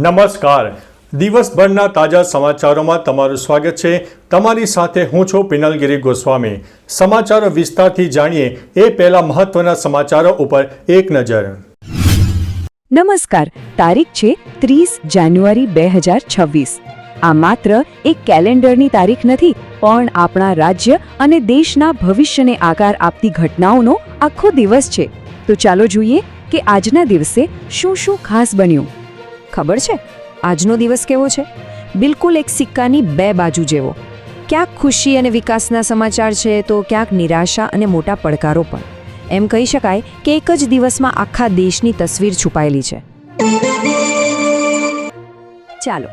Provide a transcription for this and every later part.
નમસ્કાર. દિવસભરના તાજા સમાચારોમાં તમારું સ્વાગત છે. તમારી સાથે હું છું પિનલગીરી ગોસ્વામી. સમાચારો વિસ્તારથી જાણીએ એ પહેલા મહત્વના સમાચારો ઉપર એક નજર. નમસ્કાર. તારીખ છે 30 જાન્યુઆરી 2026. આ માત્ર એક કેલેન્ડરની તારીખ નથી, પણ આપણા રાજ્ય અને દેશના ભવિષ્યને આકાર આપતી ઘટનાઓનો આખો દિવસ છે. તો ચાલો જોઈએ કે આજના દિવસે શું શું ખાસ બન્યું. ખબર છે આજનો દિવસ કેવો છે? બિલકુલ એક સિક્કાની બે બાજુ જેવો. ક્યાંક ખુશી અને વિકાસના સમાચાર છે, તો ક્યાંક નિરાશા અને મોટા પડકારો પણ. એમ કહી શકાય કે એક જ દિવસમાં આખા દેશની તસવીર છુપાયેલી છે. ચાલો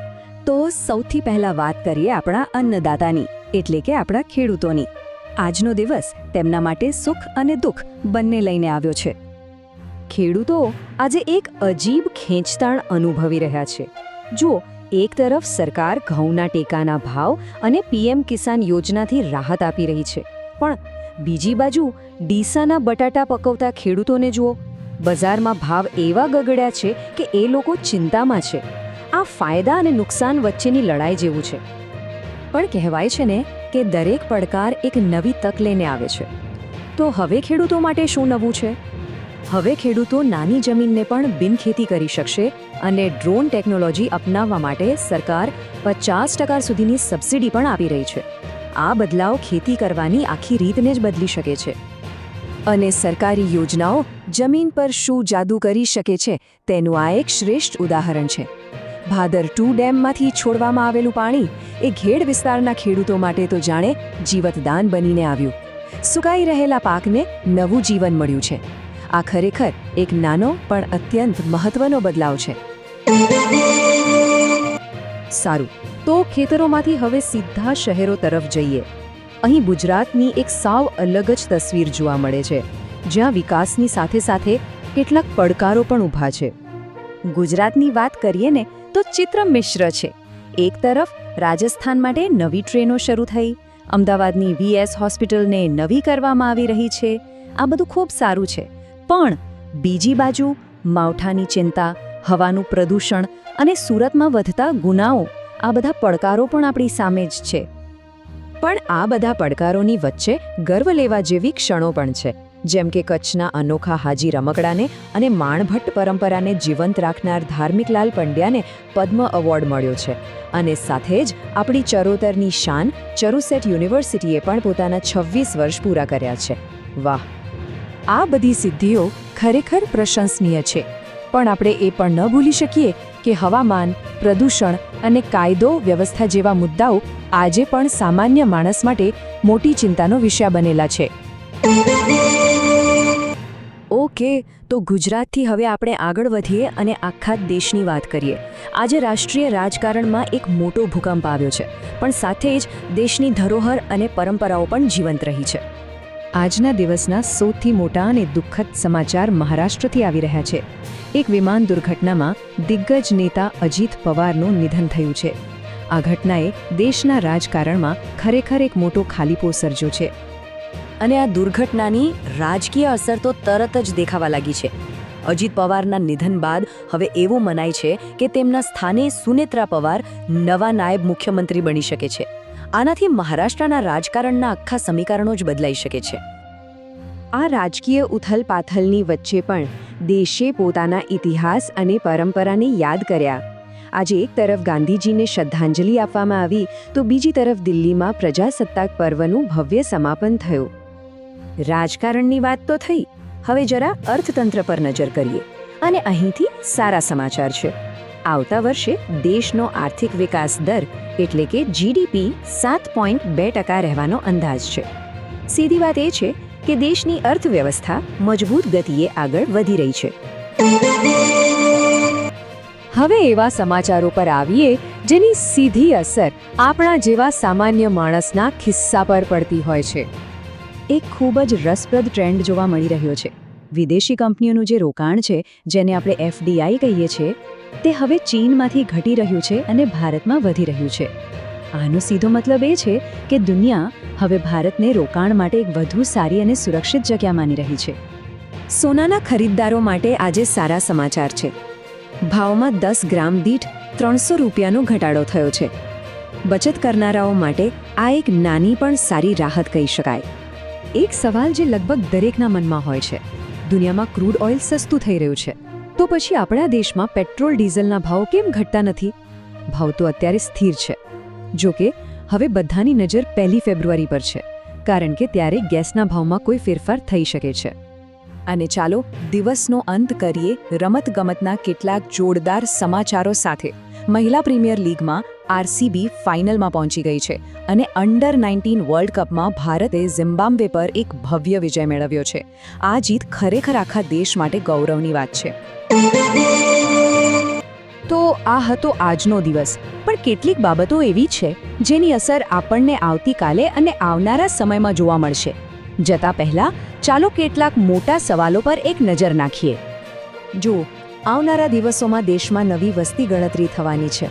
તો સૌથી પહેલા વાત કરીએ આપણા અન્નદાતાની, એટલે કે આપણા ખેડૂતોની. આજનો દિવસ તેમના માટે સુખ અને દુઃખ બંને લઈને આવ્યો છે. ખેડૂતો આજે એક અજીબ ખેંચતાણ અનુભવી રહ્યા છે. જુઓ, એક તરફ સરકાર ઘઉંના ટેકાના ભાવ અને પીએમ કિસાન યોજનાથી રાહત આપી રહી છે, પણ બીજી બાજુ ડીસાના બટાટા પકવતા ખેડૂતોને જુઓ, બજારમાં ભાવ એવા ગગડ્યા છે કે એ લોકો ચિંતામાં છે. આ ફાયદા અને નુકસાન વચ્ચેની લડાઈ જેવું છે. પણ કહેવાય છે ને કે દરેક પડકાર એક નવી તક લઈને આવે છે. તો હવે ખેડૂતો માટે શું નવું છે? હવે ખેડૂતો નાની જમીનને પણ બિનખેતી કરી શકશે અને ડ્રોન ટેકનોલોજી અપનાવવા માટે સરકાર 50% સુધીની સબસિડી પણ આપી રહી છે. આ બદલાવ ખેતી કરવાની આખી રીતને જ બદલી શકે છે. અને સરકારી યોજનાઓ જમીન પર શું જાદુ કરી શકે છે તેનું આ એક શ્રેષ્ઠ ઉદાહરણ છે. ભાદર 2 ડેમમાંથી છોડવામાં આવેલું પાણી એ ઘેડ વિસ્તારના ખેડૂતો માટે તો જાણે જીવતદાન બનીને આવ્યું. સુકાઈ રહેલા પાકને નવું જીવન મળ્યું છે. આ ખરેખર એક નાનો પણ અત્યંત મહત્વનો બદલાવ છે. સારું, તો ખેતરોમાંથી હવે સીધા શહેરો તરફ જઈએ. અહીં ગુજરાતની એક સાવ અલગ જ તસવીર જોવા મળે છે, જ્યાં વિકાસની સાથે સાથે કેટલાક પડકારો પણ ઊભા છે. ગુજરાતની વાત કરીએ ને તો ચિત્ર મિશ્ર છે. એક તરફ રાજસ્થાન માટે નવી ટ્રેનો શરૂ થઈ, અમદાવાદની VS હોસ્પિટલને નવી કરવામાં આવી રહી છે. આ બધું ખૂબ સારું છે. પણ બીજી બાજુ માવઠાની ચિંતા, હવાનું પ્રદૂષણ અને સુરતમાં વધતા ગુનાઓ, આ બધા પડકારો પણ આપણી સામે જ છે. પણ આ બધા પડકારોની વચ્ચે ગર્વ લેવા જેવી ક્ષણો પણ છે, જેમ કે કચ્છના અનોખા હાજી રમકડાને અને માણભટ્ટ પરંપરાને જીવંત રાખનાર ધાર્મિકલાલ પંડ્યાને પદ્મ એવોર્ડ મળ્યો છે. અને સાથે જ આપણી ચરોતરની શાન ચરુસેટ યુનિવર્સિટીએ પણ પોતાના 26 વર્ષ પૂરા કર્યા છે. વાહ! આ બધી સિદ્ધિઓ ખરેખર પ્રશંસનીય છે, પણ આપણે એ પણ ન ભૂલી શકીએ કે હવામાન, પ્રદૂષણ અને કાયદો વ્યવસ્થા જેવા મુદ્દાઓ આજે પણ સામાન્ય માણસ માટે મોટી ચિંતાનો વિષય બનેલા છે. ઓકે, તો ગુજરાતથી હવે આપણે આગળ વધીએ અને આખા દેશની વાત કરીએ. આજે રાષ્ટ્રીય રાજકારણમાં એક મોટો ભૂકંપ આવ્યો છે, પણ સાથે જ દેશની ધરોહર અને પરંપરાઓ પણ જીવંત રહી છે. આજના દિવસના સૌથી મોટા અને દુઃખદ સમાચાર મહારાષ્ટ્રથી આવી રહ્યા છે. એક વિમાન દુર્ઘટનામાં દિગ્ગજ નેતા અજીત પવારનું નિધન થયું છે. આ ઘટનાએ દેશના રાજકારણમાં ખરેખર એક મોટો ખાલીપો સર્જ્યો છે. અને આ દુર્ઘટનાની રાજકીય અસર તો તરત જ દેખાવા લાગી છે. અજીત પવારના નિધન બાદ હવે એવું મનાય છે કે તેમના સ્થાને સુનેત્રા પવાર નવા નાયબ મુખ્યમંત્રી બની શકે છે. આનાથી મહારાષ્ટ્રના રાજકારણના આખા સમીકરણો જ બદલાઈ શકે છે. આ રાજકીય ઉથલપાથલની વચ્ચે પણ દેશે પોતાના ઇતિહાસ અને પરંપરાને યાદ કર્યા. આજે એક તરફ ગાંધીજીને શ્રદ્ધાંજલિ આપવામાં આવી, તો બીજી તરફ દિલ્હીમાં પ્રજાસત્તાક પર્વનું ભવ્ય સમાપન થયું. રાજકારણની વાત તો થઈ, હવે જરા અર્થતંત્ર પર નજર કરીએ. અને અહીંથી સારા સમાચાર છે. આવતા વર્ષે દેશનો આર્થિક વિકાસ દર એટલે કે GDP 7.2% રહેવાનો અંદાજ છે. સીધી વાત એ છે કે દેશની અર્થવ્યવસ્થા મજબૂત ગતિએ આગળ વધી રહી છે. હવે એવા સમાચારો પર આવીએ જેની સીધી અસર આપણા જેવા સામાન્ય માણસના ખિસ્સા પર પડતી હોય છે. એક ખૂબ જ રસપ્રદ ટ્રેન્ડ જોવા મળી રહ્યો છે. વિદેશી કંપનીઓનું જે રોકાણ છે, જેને આપણે FDI કહીએ છીએ, તે હવે ચીનમાંથી ઘટી રહ્યું છે અને ભારતમાં વધી રહ્યું છે. આનો સીધો મતલબ એ છે કે દુનિયા હવે ભારતને રોકાણ માટે એક વધુ સારી અને સુરક્ષિત જગ્યા માની રહી છે. સોનાના ખરીદદારો માટે આજે સારા સમાચાર છે. ભાવમાં 10 ગ્રામ દીઠ 300 રૂપિયાનો ઘટાડો થયો છે. બચત કરનારાઓ માટે આ એક નાની પણ સારી રાહત કહી શકાય. એક સવાલ જે લગભગ દરેકના મનમાં હોય છે, દુનિયામાં ક્રૂડ ઓઇલ સસ્તું થઈ રહ્યું છે, તો પછી આપણા દેશમાં પેટ્રોલ ડીઝલના ભાવ કેમ ઘટતા નથી? ભાવ તો અત્યારે સ્થિર છે. જો કે હવે બધાની નજર 1 ફેબ્રુઆરી પર છે, કારણ કે ત્યારે ગેસના ભાવમાં કોઈ ફેરફાર થઈ શકે છે. અને ચાલો દિવસનો અંત કરીએ રમતગમતના કેટલાક જોરદાર સમાચારો સાથે. મહિલા પ્રીમિયર લીગમાં આરસીબી ફાઇનલમાં પહોંચી ગઈ છે અને અંડર 19 વર્લ્ડ કપમાં ભારતે ઝિમ્બાબ્વે પર એક ભવ્ય વિજય મેળવ્યો છે. આ જીત ખરેખર આખા દેશ માટે ગૌરવની વાત છે. તો આ હતો આજનો દિવસ, પણ કેટલીક બાબતો એવી છે જેની અસર આપણને આવતીકાલે અને આવનારા સમયમાં જોવા મળશે. જતા પહેલા ચાલો કેટલાક મોટા સવાલો પર એક નજર નાખીએ. જો આવનારા દિવસોમાં દેશમાં નવી વસ્તી ગણતરી થવાની છે,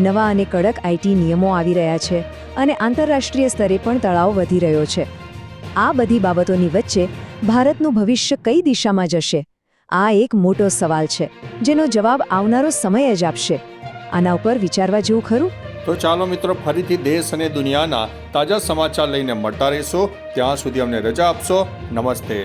નવા અને કડક આઈટી નિયમો આવી રહ્યા છે અને આંતરરાષ્ટ્રીય સ્તરે પણ તણાવ વધી રહ્યો છે. આ બધી બાબતોની વચ્ચે ભારતનું ભવિષ્ય કઈ દિશામાં જશે? આ એક મોટો સવાલ છે જેનો જવાબ આવનારો સમય જ આપશે. આના ઉપર વિચારવા જેવું ખરું? તો ચાલો મિત્રો, ફરીથી દેશ અને દુનિયાના તાજા સમાચાર લઈને મળતા રહીશું. ત્યાં સુધી અમને રજા આપશો. નમસ્તે.